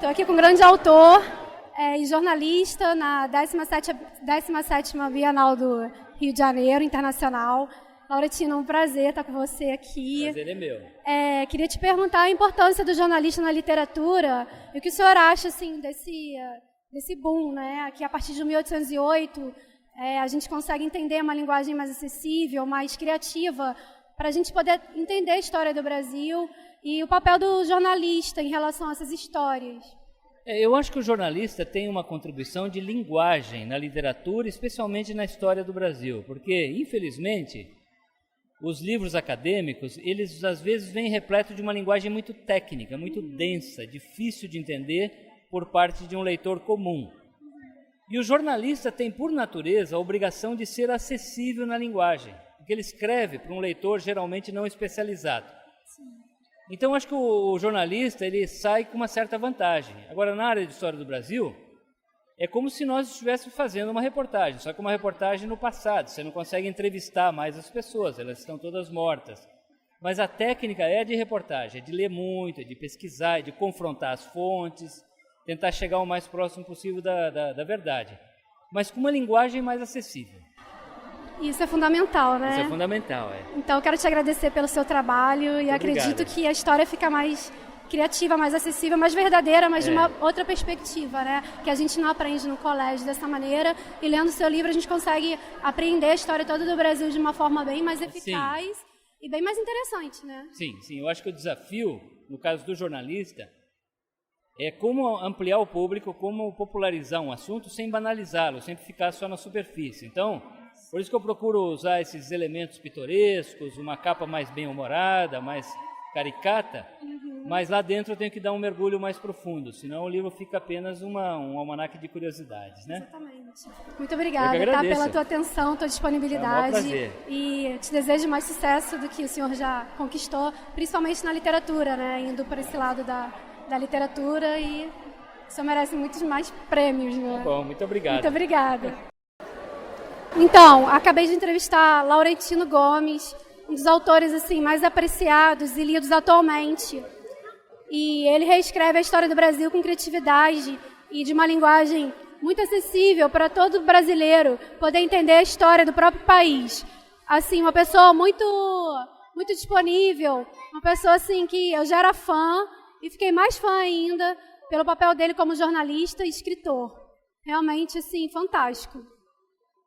Estou aqui com um grande autor e jornalista na 17ª Bienal do Rio de Janeiro, internacional. Lauretino, um prazer estar com você aqui. O prazer é meu. Queria te perguntar a importância do jornalista na literatura e o que o senhor acha assim, desse boom, né? Que a partir de 1808 a gente consegue entender uma linguagem mais acessível, mais criativa, para a gente poder entender a história do Brasil e o papel do jornalista em relação a essas histórias. Eu acho que o jornalista tem uma contribuição de linguagem na literatura, especialmente na história do Brasil, porque, infelizmente, os livros acadêmicos, eles às vezes vêm repletos de uma linguagem muito técnica, muito densa, difícil de entender por parte de um leitor comum. E o jornalista tem, por natureza, a obrigação de ser acessível na linguagem, porque ele escreve para um leitor geralmente não especializado. Então, acho que o jornalista ele sai com uma certa vantagem. Agora, na área de história do Brasil, é como se nós estivéssemos fazendo uma reportagem, só que uma reportagem no passado. Você não consegue entrevistar mais as pessoas, elas estão todas mortas. Mas a técnica é de reportagem, é de ler muito, é de pesquisar, é de confrontar as fontes, tentar chegar o mais próximo possível da verdade, mas com uma linguagem mais acessível. Isso é fundamental, né? Isso é fundamental, Então, eu quero te agradecer pelo seu trabalho e acredito que a história fica mais criativa, mais acessível, mais verdadeira, mas de uma outra perspectiva, né? Que a gente não aprende no colégio dessa maneira. E lendo seu livro, a gente consegue apreender a história toda do Brasil de uma forma bem mais eficaz e bem mais interessante, né? Sim. Eu acho que o desafio, no caso do jornalista, é como ampliar o público, como popularizar um assunto sem banalizá-lo, sem ficar só na superfície. Então, por isso que eu procuro usar esses elementos pitorescos, uma capa mais bem-humorada, mais caricata, mas lá dentro eu tenho que dar um mergulho mais profundo, senão o livro fica apenas um almanaque de curiosidades, né? Exatamente. Muito obrigada, tá, pela tua atenção, tua disponibilidade. É um prazer. E te desejo mais sucesso do que o senhor já conquistou, principalmente na literatura, né? Indo por esse lado da literatura e o senhor merece muitos mais prêmios, né? Tá bom, muito obrigado. Muito obrigada. Então, acabei de entrevistar Lauretino Gomes, um dos autores assim, mais apreciados e lidos atualmente. E ele reescreve a história do Brasil com criatividade e de uma linguagem muito acessível para todo brasileiro poder entender a história do próprio país. Assim, uma pessoa muito disponível, uma pessoa assim que eu já era fã e fiquei mais fã ainda pelo papel dele como jornalista e escritor. Realmente, assim, fantástico.